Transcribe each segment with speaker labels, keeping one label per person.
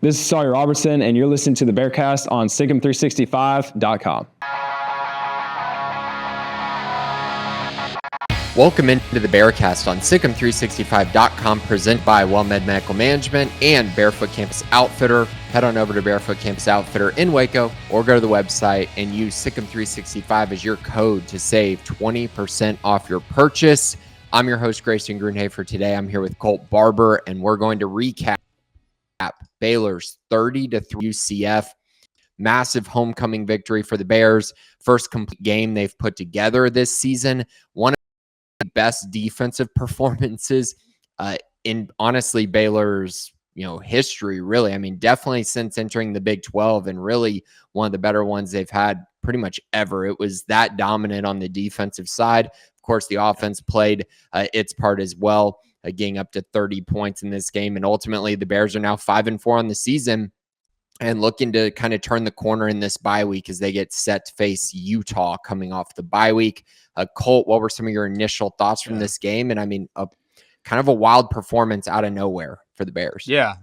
Speaker 1: This is Sawyer Robertson, and you're listening to the Bearcast on SicEm365.com.
Speaker 2: Welcome into the Bearcast on SicEm365.com, presented by WellMed Medical Management and Barefoot Campus Outfitter. Head on over to Barefoot Campus Outfitter in Waco or go to the website and use SicEm365 as your code to save 20% off your purchase. I'm your host, Grayson Grundhoefer. Today I'm here with Colt Barber, and we're going to recap Baylor's 30-3 UCF. Massive homecoming victory for the Bears. First complete game they've put together this season. One of the best defensive performances in honestly Baylor's history, really. I mean, definitely since entering the Big 12, and really one of the better ones they've had pretty much ever. It was that dominant on the defensive side. Of course, the offense played its part as well, getting up to 30 points in this game. And ultimately, the Bears are now 5-4 on the season and looking to kind of turn the corner in this bye week as they get set to face Utah coming off the bye week. Colt, what were some of your initial thoughts from this game? And I mean, kind of a wild performance out of nowhere for the Bears.
Speaker 3: Yeah.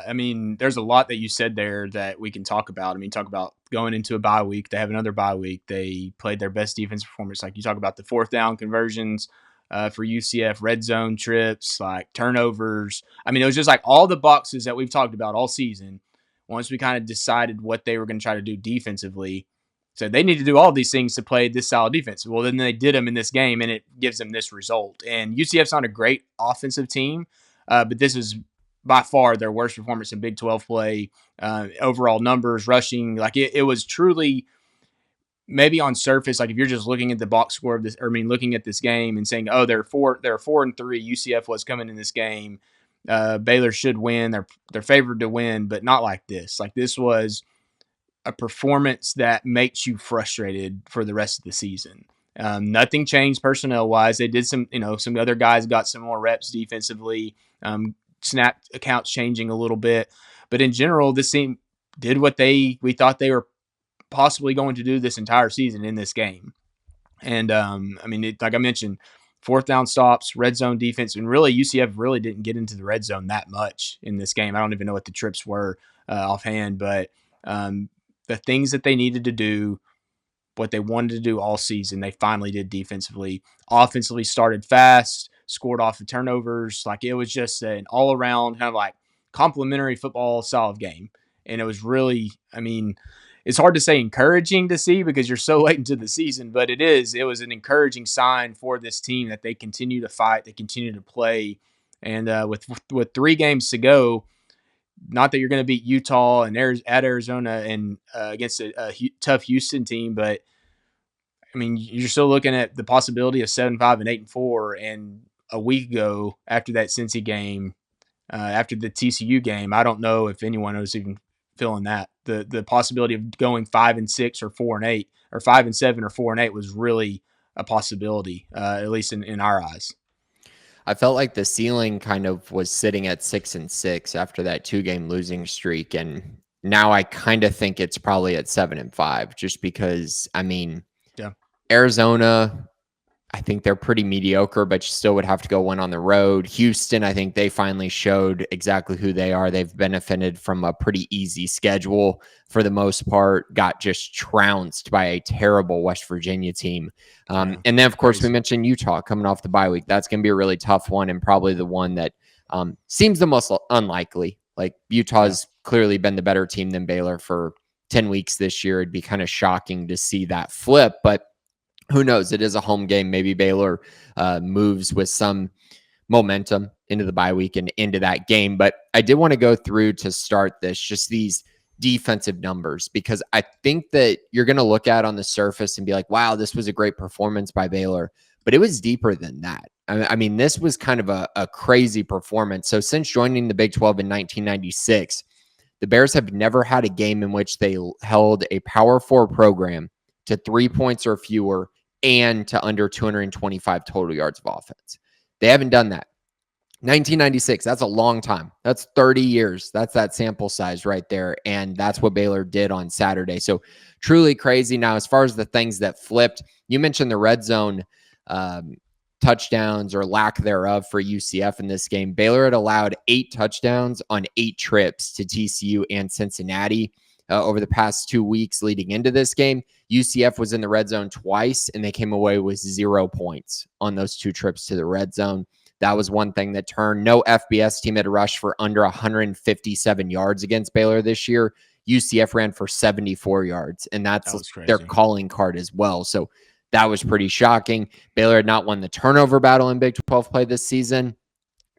Speaker 3: I mean, there's a lot that you said there that we can talk about. I mean, talk about going into a bye week. They have another bye week. They played their best defense performance. Like you talk about the fourth down conversions for UCF, red zone trips, like turnovers. I mean, it was just like all the boxes that we've talked about all season. Once we kind of decided what they were going to try to do defensively, so they need to do all these things to play this solid defense. Well, then they did them in this game, and it gives them this result. And UCF's not a great offensive team, but this is by far their worst performance in Big 12 play. Overall numbers, rushing, like it was truly, maybe on surface, like if you're just looking at the box score of this, or I mean, looking at this game and saying, oh, they're 4-3. UCF was coming in this game. Baylor should win. They're favored to win, but not like this. Like this was a performance that makes you frustrated for the rest of the season. Nothing changed personnel wise. They did some other guys got some more reps defensively. Snap accounts changing a little bit, but in general, this team did what we thought they were possibly going to do this entire season in this game. And I mean, like I mentioned, fourth down stops, red zone defense, and really UCF really didn't get into the red zone that much in this game. I don't even know what the trips were offhand, but the things that they needed to do, what they wanted to do all season, they finally did defensively. Offensively started fast, scored off the turnovers. Like it was just an all-around kind of like complimentary football solid game. And it was really, I mean, it's hard to say encouraging to see because you're so late into the season, but it was an encouraging sign for this team that they continue to fight, they continue to play. And with 3 games to go, not that you're going to beat Utah and at Arizona and against a tough Houston team, but I mean, you're still looking at the possibility of 7-5 and 8-4. And a week ago, after that Cincy game, after the TCU game, I don't know if anyone was even feeling that the possibility of going 5-6 or 4-8 or 5-7 or 4-8 was really a possibility, at least in our eyes.
Speaker 2: I felt like the ceiling kind of was sitting at 6-6 after that 2-game losing streak. And now I kind of think it's probably at 7-5, just because, I mean, Arizona, I think they're pretty mediocre, but you still would have to go win on the road. Houston, I think they finally showed exactly who they are. They've benefited from a pretty easy schedule for the most part, got just trounced by a terrible West Virginia team. And then, of course, we mentioned Utah coming off the bye week. That's going to be a really tough one, and probably the one that seems the most unlikely. Like Utah's clearly been the better team than Baylor for 10 weeks this year. It'd be kind of shocking to see that flip, but who knows? It is a home game. Maybe Baylor moves with some momentum into the bye week and into that game. But I did want to go through to start this, just these defensive numbers, because I think that you're going to look at on the surface and be like, wow, this was a great performance by Baylor. But it was deeper than that. I mean, this was kind of a crazy performance. So since joining the Big 12 in 1996, the Bears have never had a game in which they held a Power 4 program to 3 points or fewer and to under 225 total yards of offense. They haven't done that. 1996, that's a long time. That's 30 years. That's that sample size right there. And that's what Baylor did on Saturday. So truly crazy. Now, as far as the things that flipped, you mentioned the red zone touchdowns or lack thereof for UCF in this game. Baylor had allowed 8 touchdowns on 8 trips to TCU and Cincinnati over the past 2 weeks leading into this game. UCF was in the red zone twice, and they came away with 0 points on those 2 trips to the red zone. That was one thing that turned. No FBS team had rushed for under 157 yards against Baylor this year. UCF ran for 74 yards, and that's their calling card as well. So that was pretty shocking. Baylor had not won the turnover battle in Big 12 play this season.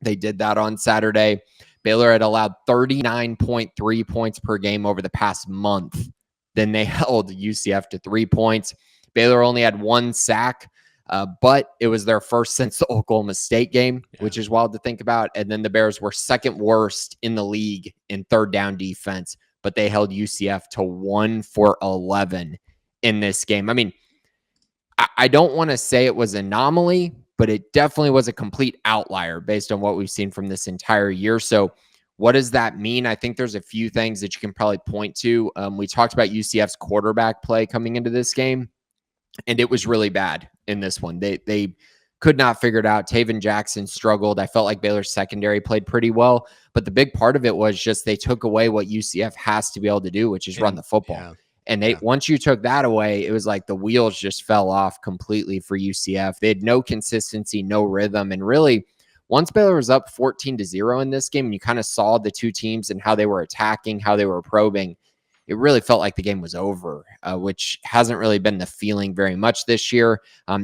Speaker 2: They did that on Saturday. Baylor had allowed 39.3 points per game over the past month. Then they held UCF to 3 points. Baylor only had 1 sack, but it was their first since the Oklahoma State game, which is wild to think about. And then the Bears were second worst in the league in third down defense, but they held UCF to 1 for 11 in this game. I mean, I don't want to say it was an anomaly, but it definitely was a complete outlier based on what we've seen from this entire year. So what does that mean? I think there's a few things that you can probably point to. We talked about UCF's quarterback play coming into this game, and it was really bad in this one. They could not figure it out. Taven Jackson struggled. I felt like Baylor's secondary played pretty well, but the big part of it was just they took away what UCF has to be able to do, which is run the football.
Speaker 3: Yeah.
Speaker 2: And once you took that away, it was like the wheels just fell off completely for UCF. They had no consistency, no rhythm. And really, once Baylor was up 14-0 in this game, and you kind of saw the two teams and how they were attacking, how they were probing, it really felt like the game was over, which hasn't really been the feeling very much this year.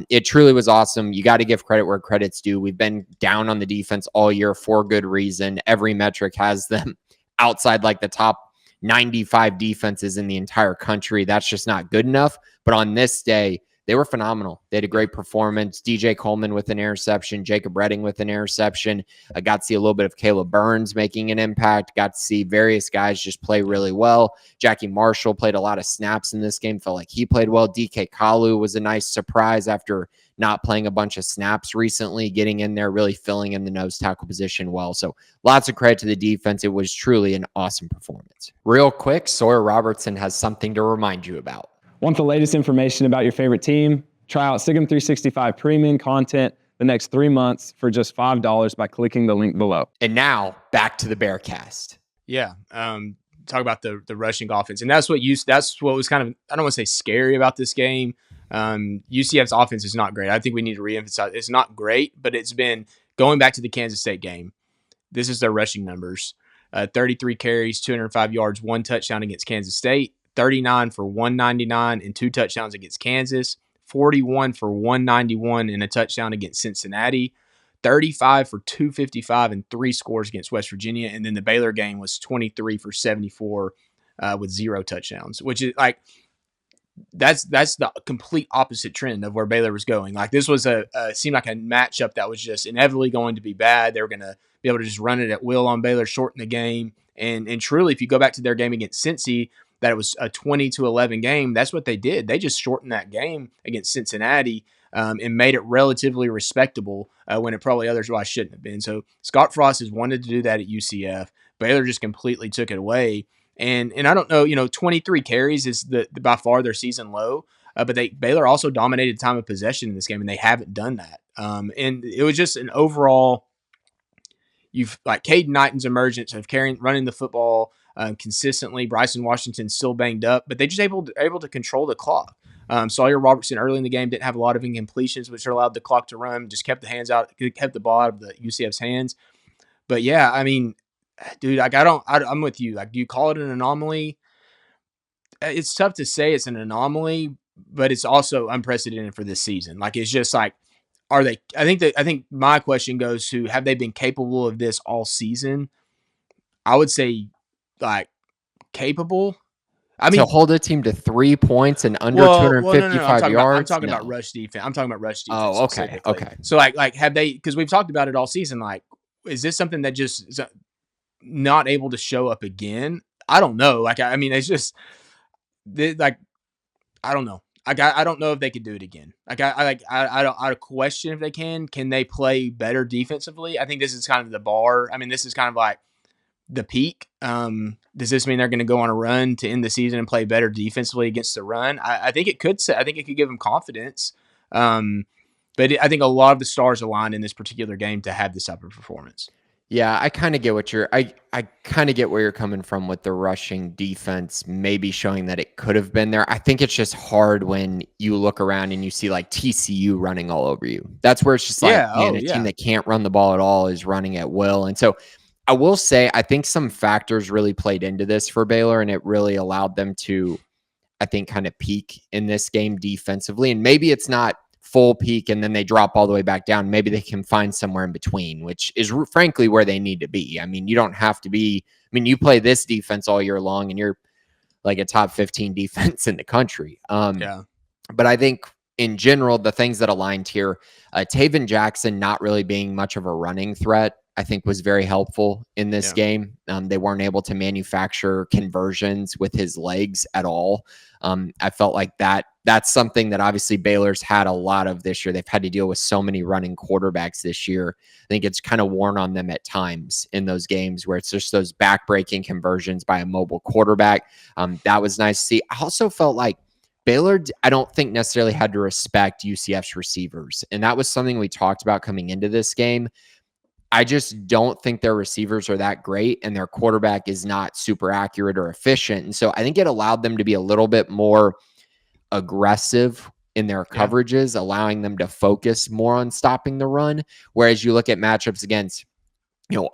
Speaker 2: It truly was awesome. You got to give credit where credit's due. We've been down on the defense all year for good reason. Every metric has them outside like the top 95 defenses in the entire country. That's just not good enough. But on this day, they were phenomenal. They had a great performance. DJ Coleman with an interception, Jacob Redding with an interception. I got to see a little bit of Caleb Burns making an impact. Got to see various guys just play really well. Jackie Marshall played a lot of snaps in this game. Felt like he played well. DK Kalu was a nice surprise after not playing a bunch of snaps recently, getting in there, really filling in the nose tackle position well. So lots of credit to the defense. It was truly an awesome performance. Real quick, Sawyer Robertson has something to remind you about.
Speaker 1: Want the latest information about your favorite team? Try out Sigum 365 premium content the next 3 months for just $5 by clicking the link below.
Speaker 2: And now back to the Bearcast.
Speaker 3: Yeah. Talk about the rushing offense. And that's what was kind of, I don't want to say scary about this game. UCF's offense is not great. I think we need to reemphasize it's not great, but it's been going back to the Kansas State game. This is their rushing numbers. 33 carries, 205 yards, 1 touchdown against Kansas State. 39 for 199 and 2 touchdowns against Kansas, 41 for 191 and a touchdown against Cincinnati, 35 for 255 and 3 scores against West Virginia. And then the Baylor game was 23 for 74 with 0 touchdowns, which is like, that's the complete opposite trend of where Baylor was going. Like this was seemed like a matchup that was just inevitably going to be bad. They were going to be able to just run it at will on Baylor, shorten the game. And truly, if you go back to their game against Cincy, that it was a 20-11 game, that's what they did. They just shortened that game against Cincinnati and made it relatively respectable when it probably otherwise shouldn't have been. So Scott Frost has wanted to do that at UCF. Baylor just completely took it away. And I don't know, 23 carries is by far their season low, but Baylor also dominated time of possession in this game, and they haven't done that. And it was just an overall, you've like Caden Knighton's emergence of running the football consistently. Bryson Washington's still banged up, but they just able to control the clock. Sawyer Robertson early in the game didn't have a lot of incompletions, which allowed the clock to run. Just kept the ball out of the UCF's hands. But yeah, I mean, dude, like I'm with you. Like, do you call it an anomaly? It's tough to say it's an anomaly, but it's also unprecedented for this season. Like, it's just like, are they? I think my question goes to: have they been capable of this all season? I would say, like, capable. I mean,
Speaker 2: to hold a team to 3 points and under 255 yards.
Speaker 3: I'm talking about rush defense.
Speaker 2: Oh, okay.
Speaker 3: So, like, have they? Because we've talked about it all season. Like, is this something that just is not able to show up again? I don't know. Like, I mean, it's just like, I don't know. I don't know if they could do it again. Like, I question if they can. Can they play better defensively? I think this is kind of the bar. I mean, this is kind of like the peak. Does this mean they're going to go on a run to end the season and play better defensively against the run? I think it could. I think it could give them confidence. But I think a lot of the stars aligned in this particular game to have this type of performance.
Speaker 2: Yeah, I kind of get what I kind of get where you're coming from with the rushing defense maybe showing that it could have been there. I think it's just hard when you look around and you see like TCU running all over you. That's where it's just like,
Speaker 3: Yeah.
Speaker 2: man,
Speaker 3: Oh,
Speaker 2: a team
Speaker 3: yeah.
Speaker 2: that can't run the ball at all is running at will. And so I will say I think some factors really played into this for Baylor, and it really allowed them to, I think, kind of peak in this game defensively. And maybe it's not full peak and then they drop all the way back down. Maybe they can find somewhere in between, which is frankly where they need to be. I mean, you don't have to be, I mean, you play this defense all year long and you're like a top 15 defense in the country.
Speaker 3: Yeah.
Speaker 2: But I think in general, the things that aligned here, Taven Jackson not really being much of a running threat, I think was very helpful in this game. They weren't able to manufacture conversions with his legs at all. I felt like that's something that obviously Baylor's had a lot of this year. They've had to deal with so many running quarterbacks this year. I think it's kind of worn on them at times in those games where it's just those backbreaking conversions by a mobile quarterback. That was nice to see. I also felt like Baylor, I don't think necessarily had to respect UCF's receivers. And that was something we talked about coming into this game. I just don't think their receivers are that great and their quarterback is not super accurate or efficient. And so I think it allowed them to be a little bit more aggressive in their coverages, allowing them to focus more on stopping the run. Whereas you look at matchups against,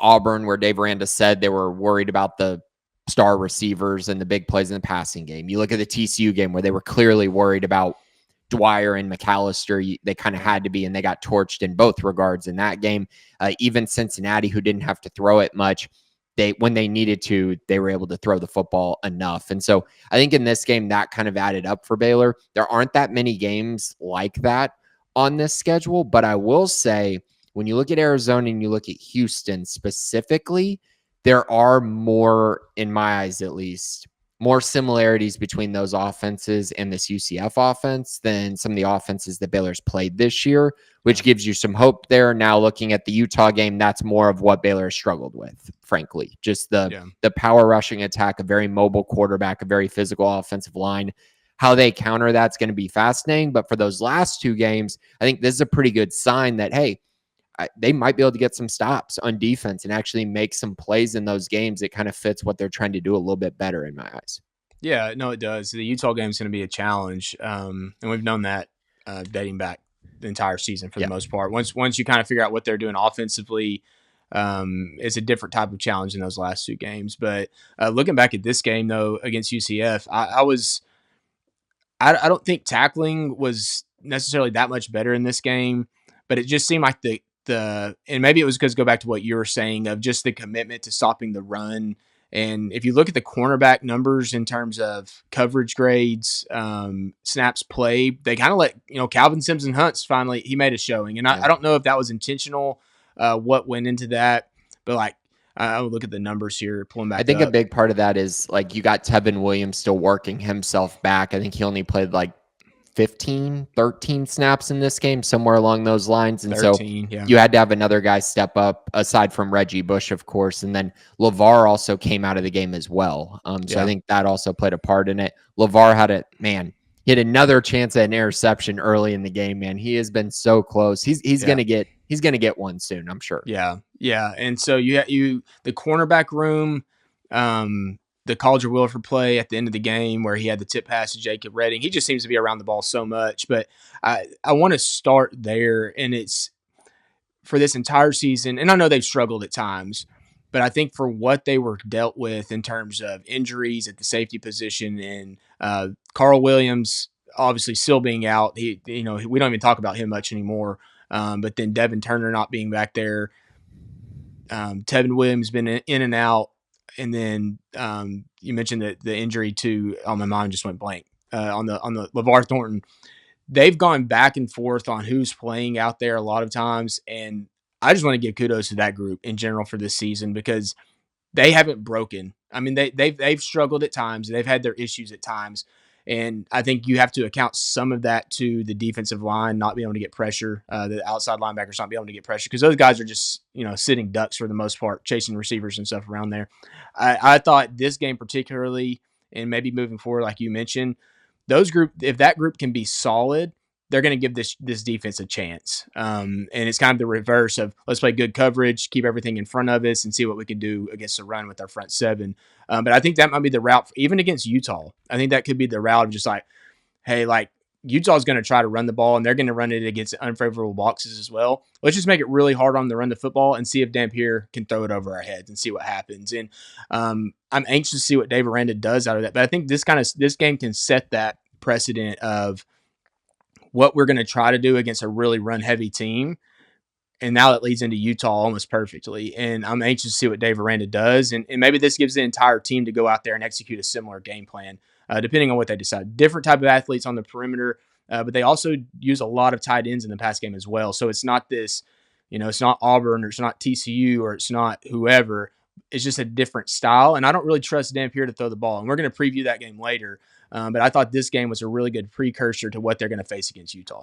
Speaker 2: Auburn, where Dave Aranda said they were worried about the star receivers and the big plays in the passing game. You look at the TCU game where they were clearly worried about Dwyer and McAllister. They kind of had to be, and they got torched in both regards in that game. Even Cincinnati, who didn't have to throw it much, when they needed to, they were able to throw the football enough. And so I think in this game, that kind of added up for Baylor. There aren't that many games like that on this schedule, but I will say when you look at Arizona and you look at Houston specifically, there are more, in my eyes at least, more similarities between those offenses and this UCF offense than some of the offenses that Baylor's played this year, which gives you some hope there. Now looking at the Utah game, that's more of what Baylor has struggled with, frankly. Just the power rushing attack, a very mobile quarterback, a very physical offensive line. How they counter that's going to be fascinating. But for those last two games, I think this is a pretty good sign that, hey, they might be able to get some stops on defense and actually make some plays in those games. It kind of fits what they're trying to do a little bit better in my eyes.
Speaker 3: Yeah, no, it does. The Utah game is going to be a challenge, and we've known that dating back the entire season for the most part. Once you kind of figure out what they're doing offensively, it's a different type of challenge in those last two games. But looking back at this game, though, against UCF, I don't think tackling was necessarily that much better in this game, but it just seemed like and maybe it was because go back to what you were saying of just the commitment to stopping the run. And if you look at the cornerback numbers in terms of coverage grades, snaps played, they kind of let, Calvin Simpson-Hunt's finally, he made a showing. And I don't know if that was intentional, what went into that, but I would look at the numbers here, pulling back
Speaker 2: I think
Speaker 3: up.
Speaker 2: a big part of that is you got Tevin Williams still working himself back. I think he only played 13 snaps in this game, somewhere along those lines. And
Speaker 3: 13,
Speaker 2: so you had to have another guy step up aside from Reggie Bush, of course. And then LeVar also came out of the game as well. So I think that also played a part in it. LeVar he had another chance at an interception early in the game, man. He has been so close. He's going to get one soon, I'm sure.
Speaker 3: Yeah. Yeah. And so the cornerback room, the Calder Wilford play at the end of the game where he had the tip pass to Jacob Redding. He just seems to be around the ball so much. But I want to start there, and it's for this entire season. And I know they've struggled at times, but I think for what they were dealt with in terms of injuries at the safety position and Carl Williams obviously still being out. We don't even talk about him much anymore. But then Devin Turner not being back there. Tevin Williams been in and out. And then you mentioned the injury to my mind just went blank on the LeVar Thornton. They've gone back and forth on who's playing out there a lot of times, and I just want to give kudos to that group in general for this season because they haven't broken. I mean, they've struggled at times, they've had their issues at times, and I think you have to account some of that to the defensive line not being able to get pressure, the outside linebackers not being able to get pressure because those guys are just sitting ducks for the most part, chasing receivers and stuff around there. I thought this game particularly, and maybe moving forward, like you mentioned, if that group can be solid, they're going to give this defense a chance. And it's kind of the reverse of let's play good coverage, keep everything in front of us, and see what we can do against the run with our front seven. But I think that might be the route, even against Utah. I think that could be the route of just like, hey, like Utah's going to try to run the ball, and they're going to run it against unfavorable boxes as well. Let's just make it really hard on the run the football and see if Dampier can throw it over our heads and see what happens. And I'm anxious to see what Dave Aranda does out of that. But I think this game can set that precedent of what we're going to try to do against a really run-heavy team. And now that leads into Utah almost perfectly. And I'm anxious to see what Dave Aranda does. And maybe this gives the entire team to go out there and execute a similar game plan, depending on what they decide. Different type of athletes on the perimeter, but they also use a lot of tight ends in the pass game as well. So it's not this, it's not Auburn or it's not TCU or it's not whoever. It's just a different style. And I don't really trust Dampier to throw the ball. And we're going to preview that game later. But I thought this game was a really good precursor to what they're going to face against Utah.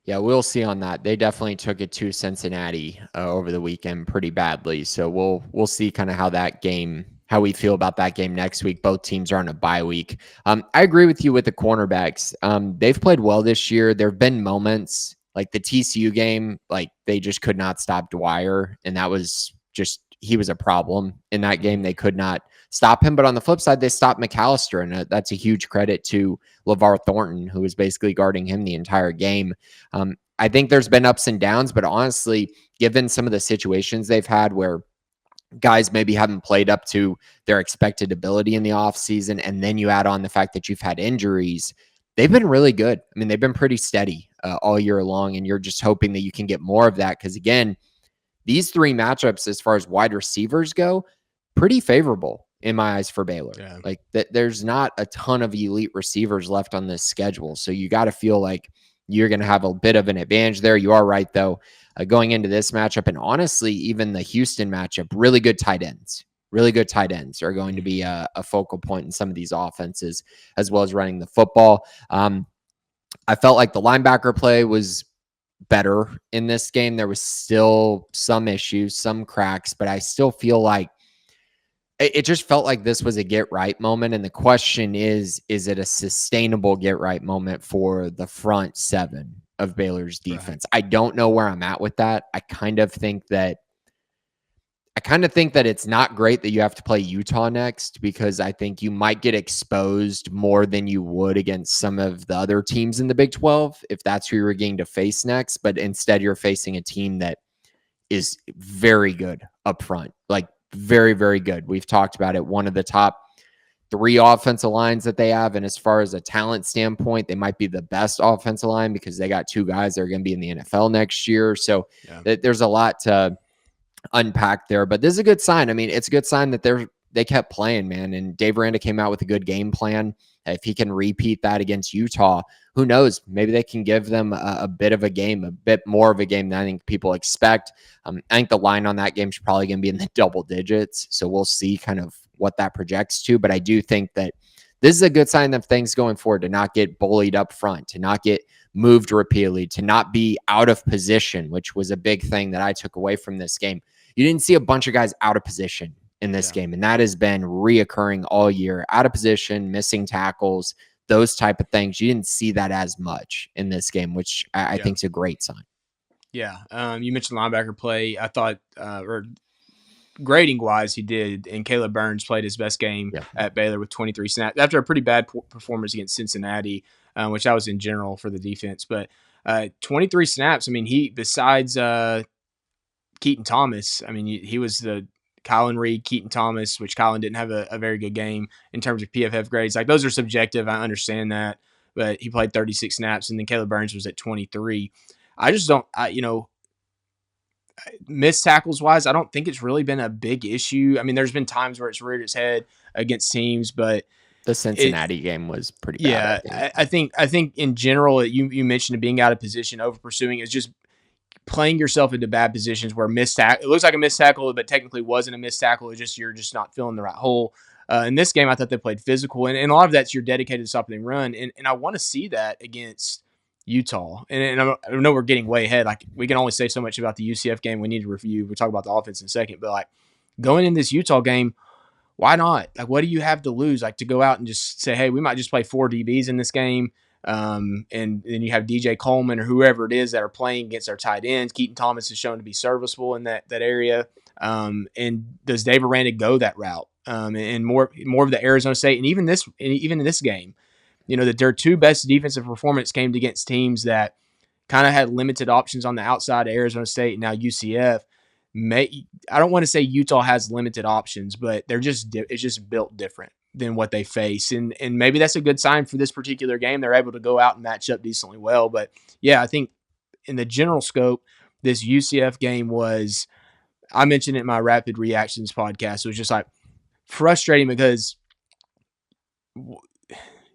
Speaker 2: Yeah, we'll see on that. They definitely took it to Cincinnati over the weekend pretty badly. So we'll see kind of how we feel about that game next week. Both teams are on a bye week. I agree with you with the cornerbacks. They've played well this year. There have been moments like the TCU game, like they just could not stop Dwyer, and that was just he was a problem in that game. They could not stop him. But on the flip side, they stopped McAllister, and that's a huge credit to LeVar Thornton, who was basically guarding him the entire game. I think there's been ups and downs, but honestly, given some of the situations they've had where guys maybe haven't played up to their expected ability in the offseason, and then you add on the fact that you've had injuries, they've been really good. I mean, they've been pretty steady all year long, and you're just hoping that you can get more of that because, again, these three matchups, as far as wide receivers go, pretty favorable in my eyes for Baylor.
Speaker 3: Yeah.
Speaker 2: Like there's not a ton of elite receivers left on this schedule. So you got to feel like you're going to have a bit of an advantage there. You are right, though, going into this matchup. And honestly, even the Houston matchup, really good tight ends are going to be a focal point in some of these offenses, as well as running the football. I felt like the linebacker play was better in this game. There was still some issues, some cracks, but I still feel like it just felt like this was a get right moment. And the question is it a sustainable get right moment for the front seven of Baylor's defense? Right. I don't know where I'm at with that. I kind of think that it's not great that you have to play Utah next, because I think you might get exposed more than you would against some of the other teams in the Big 12 if that's who you're going to face next. But instead, you're facing a team that is very good up front, like very, very good. We've talked about it. One of the top 3 offensive lines that they have. And as far as a talent standpoint, they might be the best offensive line because they got 2 guys that are going to be in the NFL next year. So there's a lot to unpack there, but this is a good sign. I mean, it's a good sign that they kept playing, man. And Dave Aranda came out with a good game plan. If he can repeat that against Utah, who knows? Maybe they can give them a bit of a game, a bit more of a game than I think people expect. I think the line on that game is probably going to be in the double digits. So we'll see kind of what that projects to. But I do think that this is a good sign of things going forward, to not get bullied up front, to not get moved repeatedly, to not be out of position, which was a big thing that I took away from this game. You didn't see a bunch of guys out of position in this game, and that has been reoccurring all year. Out of position, missing tackles, those type of things. You didn't see that as much in this game, which I think is a great sign.
Speaker 3: Yeah. You mentioned linebacker play. I thought, or grading-wise, he did, and Caleb Burns played his best game at Baylor with 23 snaps after a pretty bad performance against Cincinnati, which that was in general for the defense. But 23 snaps, I mean, he, besides Keaton Thomas, I mean, he was the Kylan Reed, Keaton Thomas, which Kylan didn't have a very good game in terms of PFF grades. Like, those are subjective. I understand that. But he played 36 snaps, and then Caleb Burns was at 23. I just don't, missed tackles wise, I don't think it's really been a big issue. I mean, there's been times where it's reared its head against teams, but
Speaker 2: the Cincinnati game was pretty bad.
Speaker 3: Yeah, I think in general, you mentioned being out of position, over pursuing, is just playing yourself into bad positions where missed tackle. It looks like a missed tackle, but technically wasn't a missed tackle. It's just you're just not filling the right hole. In this game, I thought they played physical, and a lot of that's you're dedicated to stopping the run, and I want to see that against Utah. And I know we're getting way ahead. Like, we can only say so much about the UCF game. We need to review. We'll talk about the offense in a second. But, like, going in this Utah game, why not? Like, what do you have to lose? Like, to go out and just say, hey, we might just play 4 DBs in this game. And then you have DJ Coleman or whoever it is that are playing against our tight ends. Keaton Thomas is shown to be serviceable in that area. And does Dave Aranda go that route? And more of the Arizona State, and even in this game, that their two best defensive performance came against teams that kind of had limited options on the outside of Arizona State. Now UCF, I don't want to say Utah has limited options, but it's just built different than what they face. And maybe that's a good sign for this particular game. They're able to go out and match up decently well. But yeah, I think in the general scope, this UCF game was, I mentioned it in my Rapid Reactions podcast, it was just like frustrating because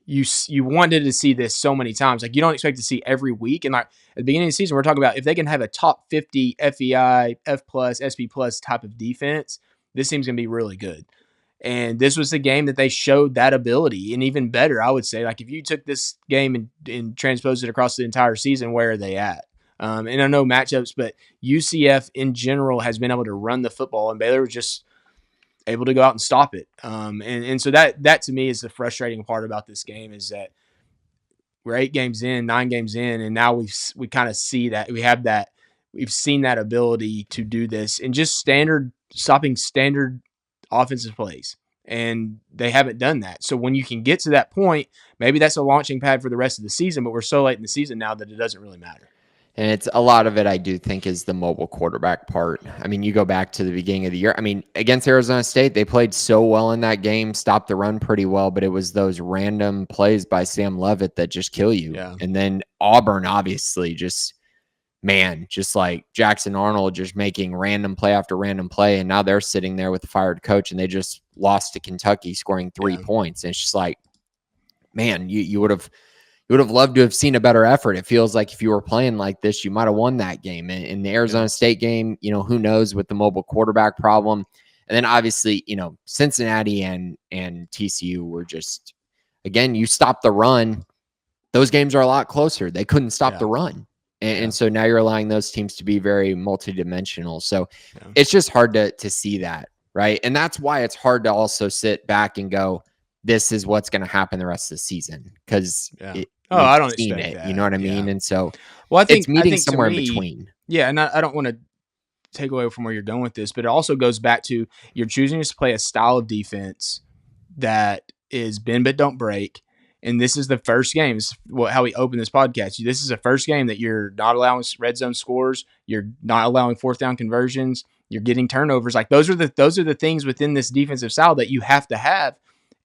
Speaker 3: you wanted to see this so many times. Like, you don't expect to see every week. And like at the beginning of the season, we're talking about if they can have a top 50 FEI, F+, SP+ type of defense, this team's going to be really good. And this was the game that they showed that ability, and even better, I would say. Like, if you took this game and transposed it across the entire season, where are they at? And I know matchups, but UCF in general has been able to run the football, and Baylor was just able to go out and stop it. And so that to me is the frustrating part about this game, is that we're 9 games in, and now we kind of see that we've seen that ability to do this and just stopping standard offensive plays, and they haven't done that. So when you can get to that point, maybe that's a launching pad for the rest of the season, but we're so late in the season now that it doesn't really matter.
Speaker 2: And it's a lot of it, I do think, is the mobile quarterback part. I mean, you go back to the beginning of the year. I mean, against Arizona State, they played so well in that game, stopped the run pretty well, but it was those random plays by Sam Leavitt that just kill you.
Speaker 3: Yeah.
Speaker 2: And then Auburn, obviously, just like Jackson Arnold just making random play after random play. And now they're sitting there with a fired coach, and they just lost to Kentucky, scoring 3 points. And it's just like, man, you would have loved to have seen a better effort. It feels like if you were playing like this, you might have won that game. And in the Arizona State game, who knows with the mobile quarterback problem. And then obviously, Cincinnati and TCU were just, again, you stop the run. Those games are a lot closer. They couldn't stop the run. And so now you're allowing those teams to be very multidimensional. So it's just hard to see that, right? And that's why it's hard to also sit back and go, this is what's going to happen the rest of the season. Because
Speaker 3: I don't expect it.
Speaker 2: You know what I mean? And so
Speaker 3: I think
Speaker 2: it's meeting somewhere in between.
Speaker 3: Yeah, and I don't want to take away from where you're going with this, but it also goes back to you're choosing to play a style of defense that is bend but don't break. And this is the first game. This is how we open this podcast. This is the first game that you're not allowing red zone scores. You're not allowing fourth down conversions. You're getting turnovers. Like those are the things within this defensive style that you have to have.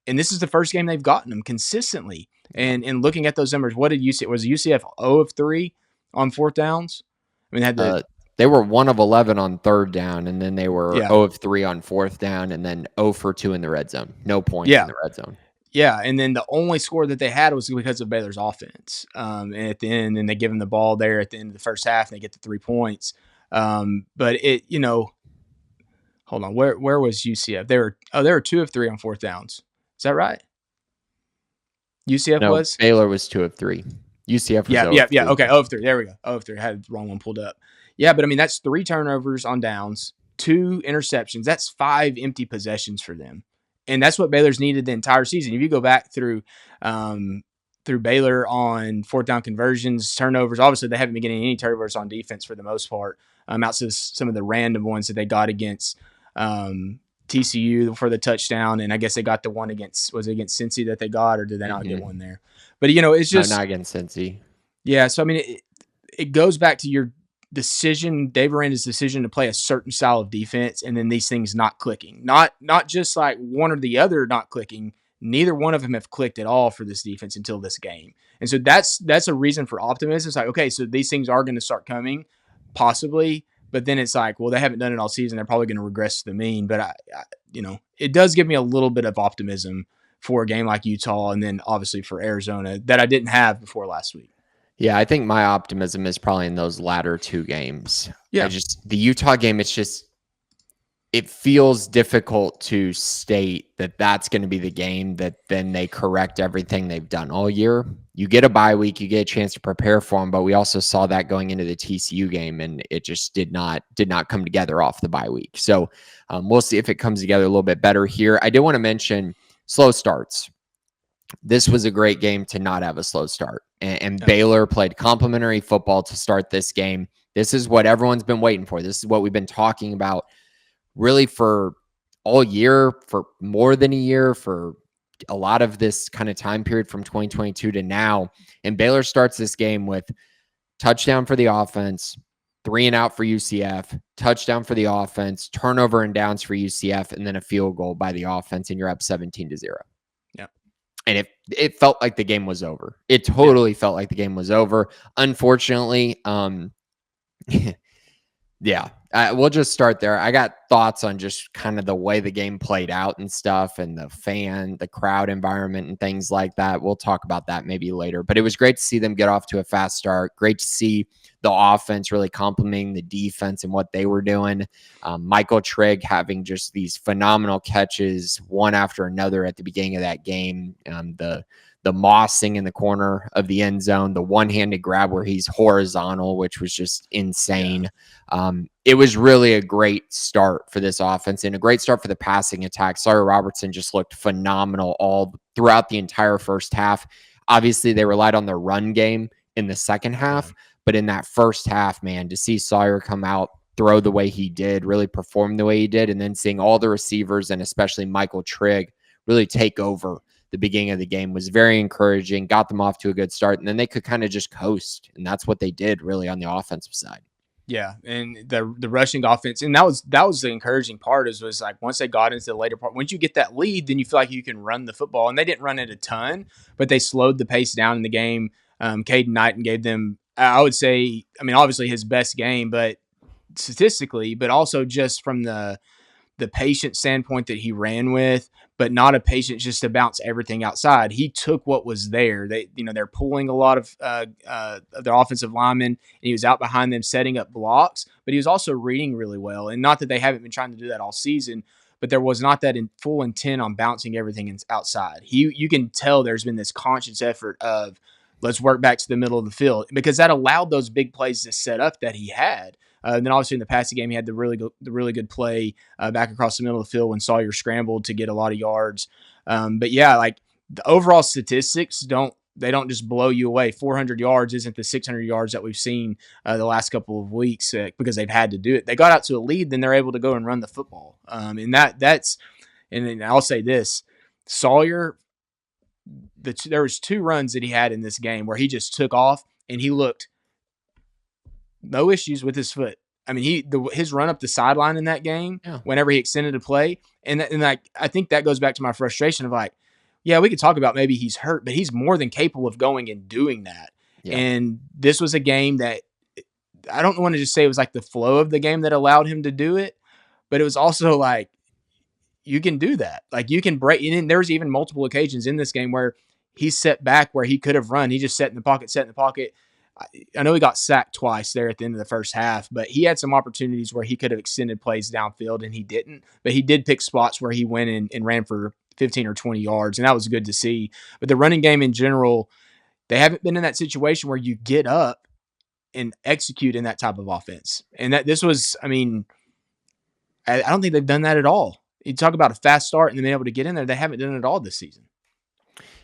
Speaker 3: And this is the first game they've gotten them consistently. And looking at those numbers, what did UCF? Was UCF 0 of 3 on fourth downs? I mean,
Speaker 2: they were 1 of 11 on third down, and then they were 0 of 3 on fourth down, and then 0 for 2 in the red zone. No points in the red zone.
Speaker 3: Yeah, and then the only score that they had was because of Baylor's offense. And at the end, and they give them the ball there at the end of the first half, and they get the 3 points. But it, hold on, where was UCF? They were 2 of 3 on fourth downs. Is that right? UCF was?
Speaker 2: Baylor was 2 of 3. UCF was 0 of 3.
Speaker 3: Okay, 0 of 3. There we go. 0 of 3. I had the wrong one pulled up. Yeah, but I mean, that's 3 turnovers on downs, 2 interceptions. That's 5 empty possessions for them. And that's what Baylor's needed the entire season. If you go back through Baylor on fourth down conversions, turnovers, obviously they haven't been getting any turnovers on defense for the most part, outside of some of the random ones that they got against TCU for the touchdown. And I guess they got the one against Cincy that they got, or did they not get one there? But, it's just.
Speaker 2: No, not against Cincy.
Speaker 3: Yeah, so, I mean, it goes back to your decision, Dave Aranda's decision to play a certain style of defense, and then these things not clicking. Not just like one or the other not clicking. Neither one of them have clicked at all for this defense until this game. And so that's a reason for optimism. It's like, okay, so these things are going to start coming, possibly, but then it's like, well, they haven't done it all season. They're probably going to regress to the mean. But I it does give me a little bit of optimism for a game like Utah, and then obviously for Arizona that I didn't have before last week.
Speaker 2: Yeah, I think my optimism is probably in those latter 2 games.
Speaker 3: Yeah.
Speaker 2: The Utah game, it feels difficult to state that that's going to be the game that then they correct everything they've done all year. You get a bye week, you get a chance to prepare for them, but we also saw that going into the TCU game, and it just did not come together off the bye week. So we'll see if it comes together a little bit better here. I did want to mention slow starts. This was a great game to not have a slow start. And Baylor played complimentary football to start this game. This is what everyone's been waiting for. This is what we've been talking about really for all year, for more than a year, for a lot of this kind of time period from 2022 to now. And Baylor starts this game with touchdown for the offense, 3 and out for UCF, touchdown for the offense, turnover and downs for UCF, and then a field goal by the offense, and you're up 17-0.
Speaker 3: Yeah.
Speaker 2: And it felt like the game was over. It totally felt like the game was over. Unfortunately, yeah, we'll just start there. I got thoughts on just kind of the way the game played out and stuff, and the crowd environment and things like that. We'll talk about that maybe later. But it was great to see them get off to a fast start. Great to see the offense really complimenting the defense and what they were doing. Michael Trigg having just these phenomenal catches, one after another at the beginning of that game. The mossing in the corner of the end zone, the one-handed grab where he's horizontal, which was just insane. Yeah. It was really a great start for this offense and a great start for the passing attack. Sawyer Robertson just looked phenomenal all throughout the entire first half. Obviously, they relied on their run game in the second half, but in that first half, man, to see Sawyer come out, throw the way he did, really perform the way he did, and then seeing all the receivers and especially Michael Trigg really take over the beginning of the game was very encouraging, got them off to a good start, and then they could kind of just coast. And that's what they did really on the offensive side.
Speaker 3: Yeah, and the rushing offense, and that was the encouraging part was like once they got into the later part, once you get that lead, then you feel like you can run the football. And they didn't run it a ton, but they slowed the pace down in the game. Caden Knighton gave them, I would say, I mean, obviously his best game, but statistically, but also just from the patient standpoint that he ran with, but not a patience just to bounce everything outside. He took what was there. They're pulling a lot of their offensive linemen, and he was out behind them setting up blocks, but he was also reading really well. And not that they haven't been trying to do that all season, but there was not that in full intent on bouncing everything outside. You can tell there's been this conscious effort of let's work back to the middle of the field, because that allowed those big plays to set up that he had. And then obviously in the passing game, he had the really good play back across the middle of the field when Sawyer scrambled to get a lot of yards. But yeah, like the overall statistics don't just blow you away. 400 yards isn't the 600 yards that we've seen the last couple of weeks because they've had to do it. They got out to a lead, then they're able to go and run the football. And I'll say this, Sawyer, there was 2 runs that he had in this game where he just took off and he looked no issues with his foot. I mean, his run up the sideline in that game, whenever he extended a play, and like I think that goes back to my frustration of like, yeah, we could talk about maybe he's hurt, but he's more than capable of going and doing that. Yeah. And this was a game that I don't want to just say it was like the flow of the game that allowed him to do it, but it was also like you can do that. Like you can break. And there was even multiple occasions in this game where he set back where he could have run. He just set in the pocket. I know he got sacked twice there at the end of the first half, but he had some opportunities where he could have extended plays downfield and he didn't. But he did pick spots where he went and ran for 15 or 20 yards, and that was good to see. But the running game in general, they haven't been in that situation where you get up and execute in that type of offense. And this was, I mean, I don't think they've done that at all. You talk about a fast start and then being able to get in there, they haven't done it at all this season.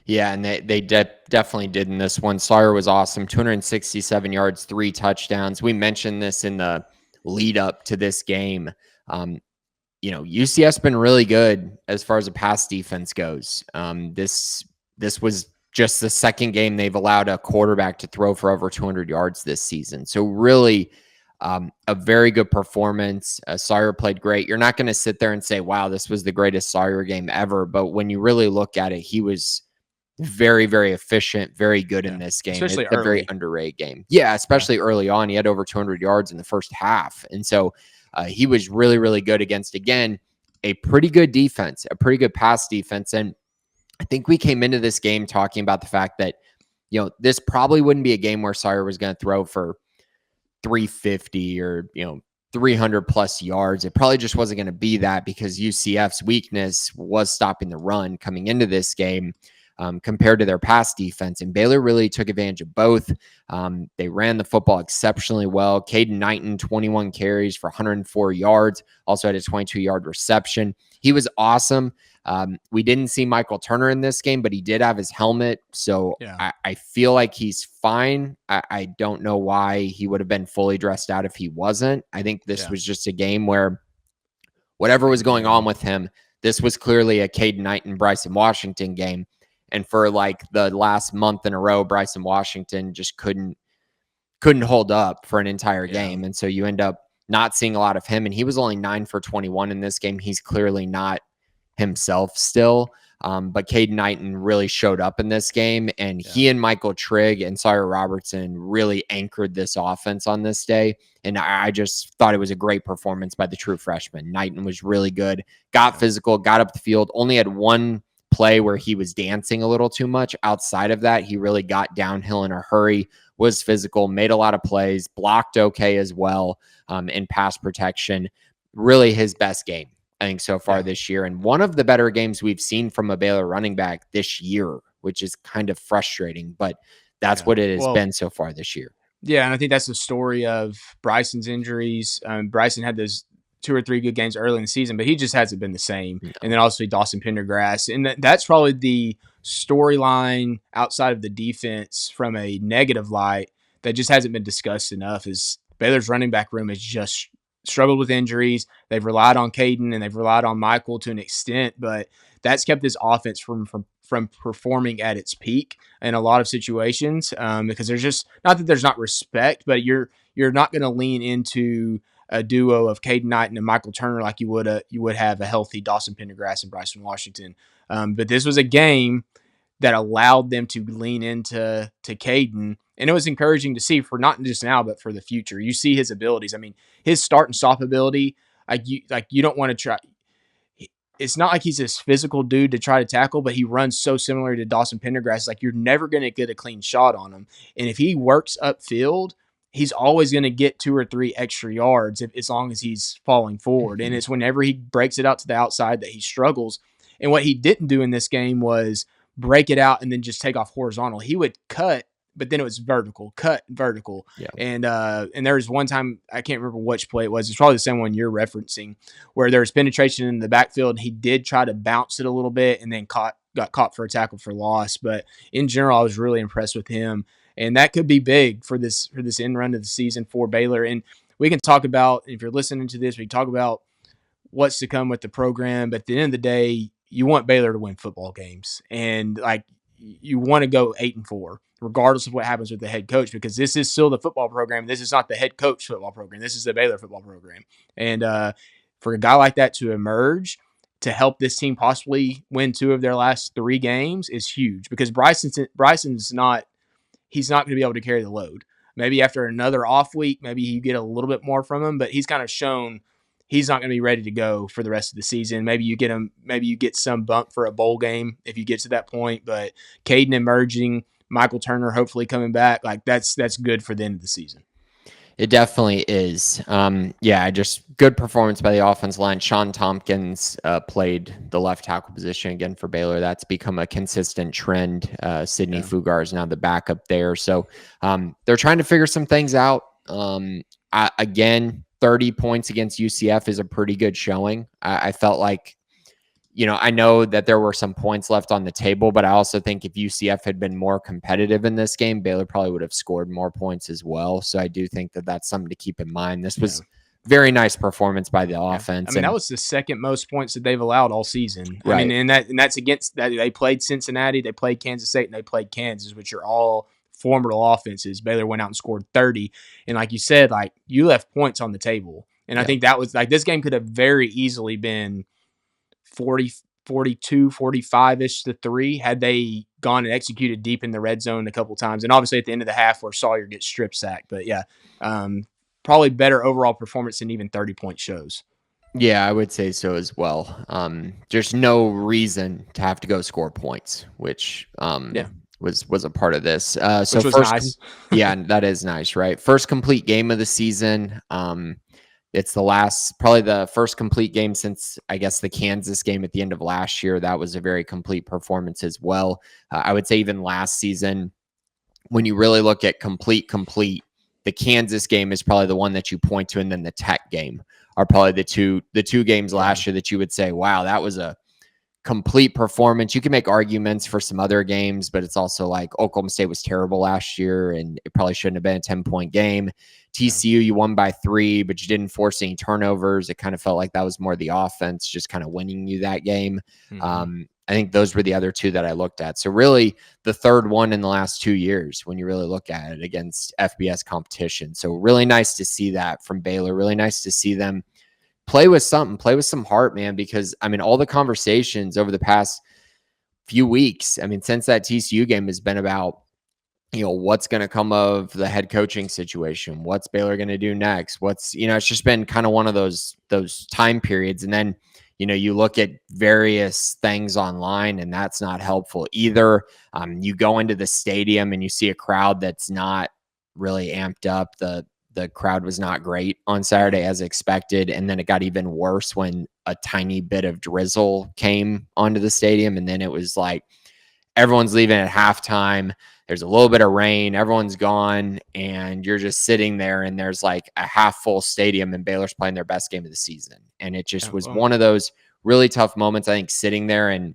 Speaker 2: Yeah, and they definitely did in this one. Sawyer was awesome, 267 yards, 3 touchdowns. We mentioned this in the lead up to this game. UCF's been really good as far as the pass defense goes. This was just the second game they've allowed a quarterback to throw for over 200 yards this season. So really a very good performance. Sawyer played great. You're not going to sit there and say, wow, this was the greatest Sawyer game ever. But when you really look at it, he was very, very efficient, very good in this game.
Speaker 3: Especially
Speaker 2: it's a very underrated game. Yeah, especially early on. He had over 200 yards in the first half. And so he was really, really good against, again, a pretty good defense, a pretty good pass defense. And I think we came into this game talking about the fact that, this probably wouldn't be a game where Sawyer was going to throw for 350 or, 300 plus yards. It probably just wasn't going to be that because UCF's weakness was stopping the run coming into this game. Compared to their pass defense. And Baylor really took advantage of both. They ran the football exceptionally well. Caden Knighton, 21 carries for 104 yards, also had a 22-yard reception. He was awesome. We didn't see Michael Turner in this game, but he did have his helmet. So I feel like he's fine. I don't know why he would have been fully dressed out if he wasn't. I think this was just a game where whatever was going on with him, this was clearly a Caden Knight and Bryson Washington game. And for like the last month in a row, Bryson Washington just couldn't hold up for an entire game. And so you end up not seeing a lot of him. And he was only 9 for 21 in this game. He's clearly not himself still. But Caden Knighton really showed up in this game, and he and Michael Trigg and Sawyer Robertson really anchored this offense on this day. And I just thought it was a great performance by the true freshman. Knighton was really good, got physical, got up the field, only had one play where he was dancing a little too much. Outside of that, he really got downhill in a hurry, was physical, made a lot of plays, blocked okay as well in pass protection. Really his best game, I think, so far this year. And one of the better games we've seen from a Baylor running back this year, which is kind of frustrating, but that's what it has been so far this year.
Speaker 3: Yeah, and I think that's the story of Bryson's injuries. Bryson had those 2 or 3 good games early in the season, but he just hasn't been the same. No. And then also Dawson Pendergrass. And that's probably the storyline outside of the defense from a negative light that just hasn't been discussed enough is Baylor's running back room has just struggled with injuries. They've relied on Caden and they've relied on Michael to an extent, but that's kept this offense from performing at its peak in a lot of situations because there's just not that there's not respect, but you're not going to lean into a duo of Caden Knighton and Michael Turner like you would have a healthy Dawson Pendergrass and Bryson Washington. But this was a game that allowed them to lean into Caden, and it was encouraging to see for not just now but for the future. You see his abilities. I mean, his start and stop ability. You don't want to try. It's not like he's this physical dude to try to tackle, but he runs so similar to Dawson Pendergrass. Like, you're never going to get a clean shot on him. And if he works upfield, he's always going to get 2 or 3 extra yards as long as he's falling forward. And it's whenever he breaks it out to the outside that he struggles. And what he didn't do in this game was break it out and then just take off horizontal. He would cut, but then it was vertical, cut, vertical. Yeah. And there was one time, I can't remember which play it was. It's probably the same one you're referencing, where there was penetration in the backfield. And he did try to bounce it a little bit and then got caught for a tackle for loss. But in general, I was really impressed with him. And that could be big for this end run of the season for Baylor. And we can talk about, if you're listening to this, we can talk about what's to come with the program. But at the end of the day, you want Baylor to win football games. And you want to go 8-4, regardless of what happens with the head coach, because this is still the football program. This is not the head coach football program. This is the Baylor football program. And for a guy like that to emerge, to help this team possibly win 2 of their last 3 games is huge, because Bryson's not – he's not going to be able to carry the load. Maybe after another off week, maybe you get a little bit more from him, but he's kind of shown he's not going to be ready to go for the rest of the season. Maybe you get some bump for a bowl game if you get to that point, but Caden emerging, Michael Turner hopefully coming back, that's good for the end of the season.
Speaker 2: It definitely is. Just good performance by the offense line. Sean Tompkins played the left tackle position again for Baylor. That's become a consistent trend. Sidney Fugar is now the backup there. So they're trying to figure some things out. Again, 30 points against UCF is a pretty good showing. I felt like, I know that there were some points left on the table, but I also think if UCF had been more competitive in this game, Baylor probably would have scored more points as well. So I do think that that's something to keep in mind. This was very nice performance by the offense.
Speaker 3: I mean, that was the second most points that they've allowed all season. Right. I mean, and that's against that. They played Cincinnati, they played Kansas State, and they played Kansas, which are all formidable offenses. Baylor went out and scored 30. And like you said, you left points on the table. And I think that was this game could have very easily been 42, 45-ish to 3 had they gone and executed deep in the red zone a couple times. And obviously at the end of the half where Sawyer gets strip sacked. But probably better overall performance than even 30-point shows.
Speaker 2: Yeah, I would say so as well. There's no reason to have to go score points, which was a part of this.
Speaker 3: Which was nice.
Speaker 2: Yeah, that is nice, right? First complete game of the season. It's probably the first complete game since, I guess, the Kansas game at the end of last year. That was a very complete performance as well. I would say even last season, when you really look at complete, the Kansas game is probably the one that you point to, and then the Tech game are probably the two games last year that you would say, wow, that was a complete performance. You can make arguments for some other games, but it's also like Oklahoma State was terrible last year and it probably shouldn't have been a 10-point game. TCU, you won by 3, but you didn't force any turnovers. It kind of felt like that was more the offense just kind of winning you that game. I think those were the other 2 that I looked at. So really the third one in the last 2 years when you really look at it against FBS competition. So really nice to see that from Baylor. Really nice to see them play with something, play with some heart, man, because I mean, all the conversations over the past few weeks, I mean, since that TCU game has been about, what's going to come of the head coaching situation? What's Baylor going to do next? What's, it's just been kind of one of those time periods. And then, you look at various things online and that's not helpful either. You go into the stadium and you see a crowd that's not really amped up. The crowd was not great on Saturday as expected. And then it got even worse when a tiny bit of drizzle came onto the stadium. And then it was like everyone's leaving at halftime. There's a little bit of rain. Everyone's gone. And you're just sitting there and there's like a half full stadium and Baylor's playing their best game of the season. And it just was one of those really tough moments, I think, sitting there and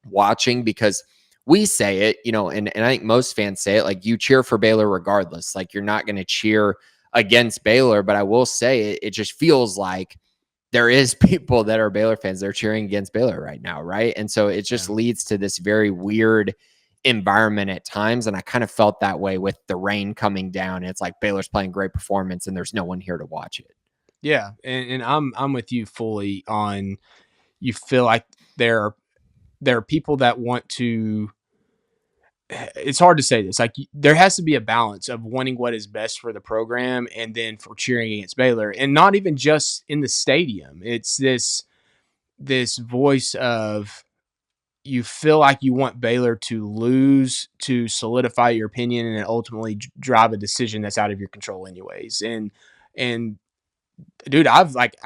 Speaker 2: watching, because we say it, and I think most fans say it, like you cheer for Baylor regardless. Like you're not going to cheer against Baylor, but I will say it just feels like there is people that are Baylor fans that are cheering against Baylor right now, right? And so it just leads to this very weird environment at times, and I kind of felt that way with the rain coming down. It's like Baylor's playing great performance, and there's no one here to watch it.
Speaker 3: Yeah, and I'm with you fully on. You feel like there are people that want to. It's hard to say this. Like there has to be a balance of wanting what is best for the program and then for cheering against Baylor, and not even just in the stadium. It's this voice of you feel like you want Baylor to lose to solidify your opinion and ultimately drive a decision that's out of your control anyways. And dude, I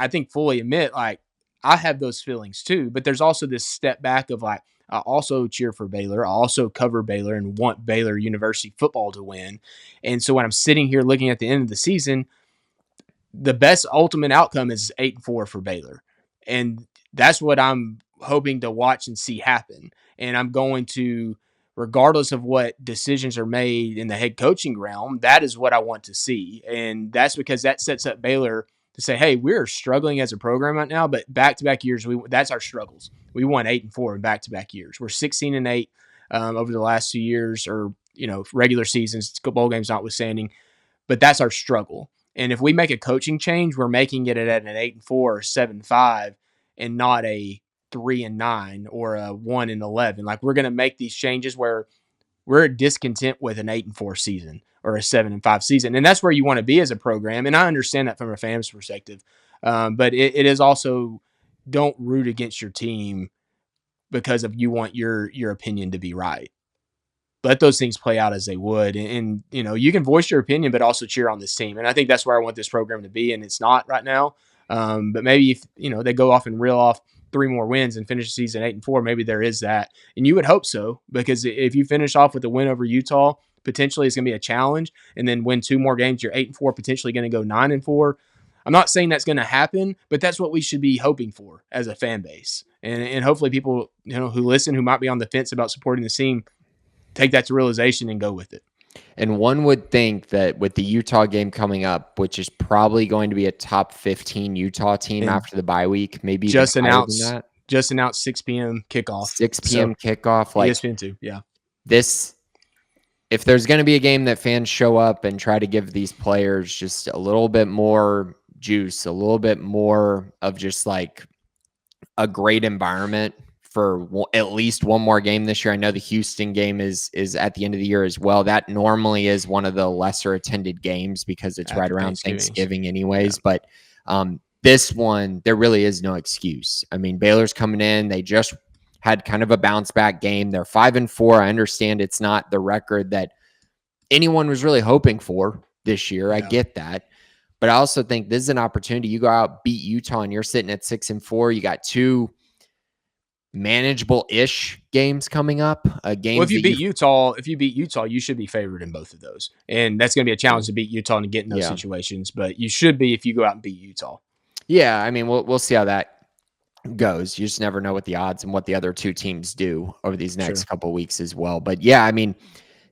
Speaker 3: think fully admit, like, I have those feelings too, but there's also this step back of like, I also cheer for Baylor. I also cover Baylor and want Baylor University football to win. And so when I'm sitting here looking at the end of the season, the best ultimate outcome is 8-4 for Baylor. And that's what I'm hoping to watch and see happen. And I'm going to, regardless of what decisions are made in the head coaching realm, that is what I want to see. And that's because that sets up Baylor to say, hey, we're struggling as a program right now, but back-to-back years, that's our struggles. We won 8-4 in back-to-back years. We're 16-8 over the last 2 years, or regular seasons, bowl games notwithstanding. But that's our struggle. And if we make a coaching change, we're making it at an 8-4 or 7-5, and not a 3-9 or a 1-11. Like we're going to make these changes where we're discontent with an 8-4 season or a 7-5 season. And that's where you want to be as a program. And I understand that from a fan's perspective. But it is also, don't root against your team because of you want your opinion to be right. Let those things play out as they would. And you can voice your opinion, but also cheer on this team. And I think that's where I want this program to be. And it's not right now. But maybe if, they go off and reel off 3 more wins and finish the season 8-4, maybe there is that. And you would hope so, because if you finish off with a win over Utah, potentially it's going to be a challenge, and then win 2 more games, you're 8-4, potentially going to go 9-4. I'm not saying that's going to happen, but that's what we should be hoping for as a fan base. And hopefully people, who listen, who might be on the fence about supporting the team, take that to realization and go with it.
Speaker 2: And one would think that with the Utah game coming up, which is probably going to be a top 15 Utah team after the bye week, maybe
Speaker 3: just announced 6 p.m. kickoff.
Speaker 2: 6 p.m. kickoff. Like
Speaker 3: ESPN 2, yeah.
Speaker 2: If there's going to be a game that fans show up and try to give these players just a little bit more juice, a little bit more of just like a great environment for at least one more game this year. I know the Houston game is at the end of the year as well. That normally is one of the lesser attended games because it's right around Thanksgiving anyways. Yeah. But this one, there really is no excuse. I mean, Baylor's coming in. They just had kind of a bounce back game. They're 5-4. I understand it's not the record that anyone was really hoping for this year. Yeah. I get that. But I also think this is an opportunity. You go out, beat Utah, and you're sitting at 6-4. You got 2 manageable-ish games coming up.
Speaker 3: If you beat Utah, you should be favored in both of those, and that's going to be a challenge to beat Utah and to get in those situations. But you should be if you go out and beat Utah.
Speaker 2: Yeah, I mean, we'll see how that goes. You just never know what the odds and what the other two teams do over these next couple of weeks as well. But yeah, I mean,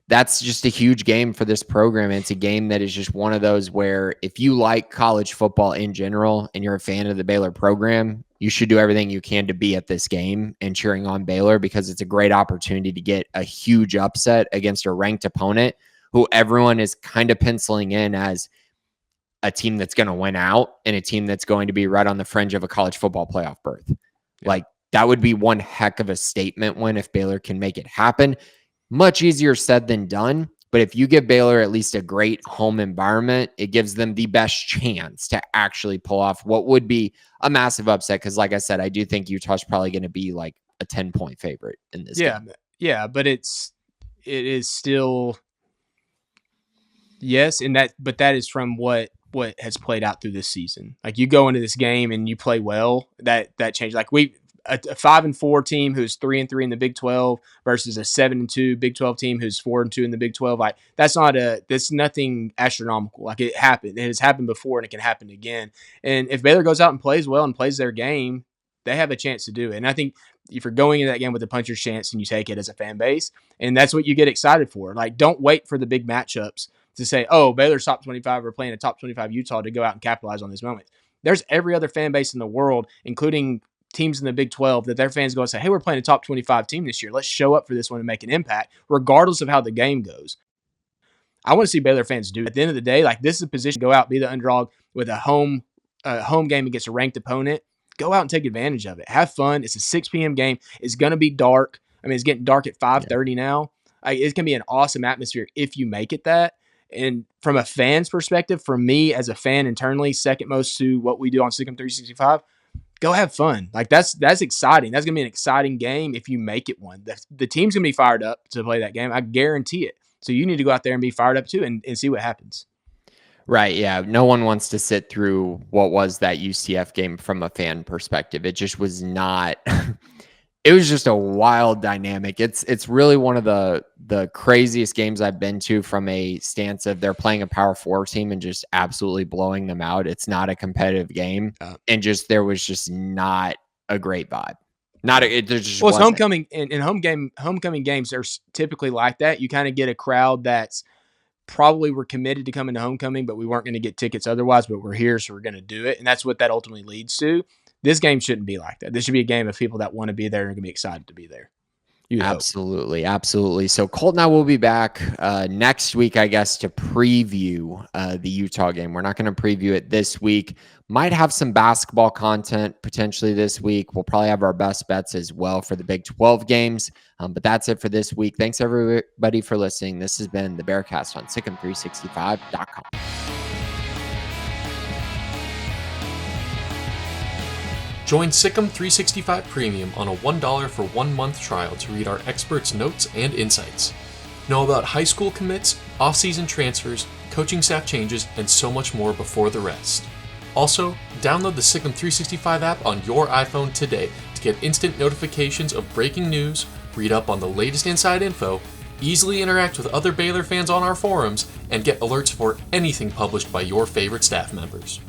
Speaker 2: that's just a huge game for this program. It's a game that is just one of those where if you like college football in general and you're a fan of the Baylor program, you should do everything you can to be at this game and cheering on Baylor, because it's a great opportunity to get a huge upset against a ranked opponent who everyone is kind of penciling in as a team that's going to win out and a team that's going to be right on the fringe of a college football playoff berth. Yeah. Like, that would be one heck of a statement win if Baylor can make it happen. Much easier said than done. But if you give Baylor at least a great home environment, it gives them the best chance to actually pull off what would be a massive upset. Because like I said, I do think Utah's probably going to be like a 10-point favorite in this game.
Speaker 3: Yeah, but it is still, yes, but that is from what has played out through this season. Like, you go into this game and you play well, that changes. Like, a 5-4 team who's 3-3 in the Big 12 versus a 7-2 Big 12 team who's 4-2 in the Big 12. Like, that's nothing astronomical. Like, it happened. It has happened before, and it can happen again. And if Baylor goes out and plays well and plays their game, they have a chance to do it. And I think if you're going into that game with a puncher's chance and you take it as a fan base, and that's what you get excited for. Like, don't wait for the big matchups to say, oh, Baylor's top 25, we're playing a top 25 Utah, to go out and capitalize on this moment. There's every other fan base in the world, including teams in the Big 12, that their fans go and say, hey, we're playing a top 25 team this year. Let's show up for this one and make an impact, regardless of how the game goes. I want to see Baylor fans do it. At the end of the day, like, this is a position to go out, be the underdog with a home game against a ranked opponent. Go out and take advantage of it. Have fun. It's a 6 p.m. game. It's going to be dark. I mean, it's getting dark at 5:30 now. It's going to be an awesome atmosphere if you make it that. And from a fan's perspective, for me as a fan internally, second most to what we do on Sick'em 365, go have fun. Like, that's exciting. That's going to be an exciting game if you make it one. The team's going to be fired up to play that game. I guarantee it. So you need to go out there and be fired up too and see what happens.
Speaker 2: Right, yeah. No one wants to sit through what was that UCF game from a fan perspective. It just was not it was just a wild dynamic. It's really one of the craziest games I've been to from a stance of they're playing a Power 4 team and just absolutely blowing them out. It's not a competitive game. And just there was just not a great vibe. It's
Speaker 3: homecoming and homecoming games are typically like that. You kind of get a crowd that's probably were committed to coming to homecoming, but we weren't going to get tickets otherwise, but we're here, so we're going to do it. And that's what that ultimately leads to. This game shouldn't be like that. This should be a game of people that want to be there and are going to be excited to be there.
Speaker 2: Absolutely. Absolutely. So Colt and I will be back next week, I guess, to preview the Utah game. We're not going to preview it this week. Might have some basketball content potentially this week. We'll probably have our best bets as well for the Big 12 games. But that's it for this week. Thanks, everybody, for listening. This has been the Bearcast on Sick'em365.com.
Speaker 4: Join Sick'em 365 Premium on a $1 for 1 month trial to read our experts' notes and insights. Know about high school commits, off-season transfers, coaching staff changes, and so much more before the rest. Also, download the Sick'em 365 app on your iPhone today to get instant notifications of breaking news, read up on the latest inside info, easily interact with other Baylor fans on our forums, and get alerts for anything published by your favorite staff members.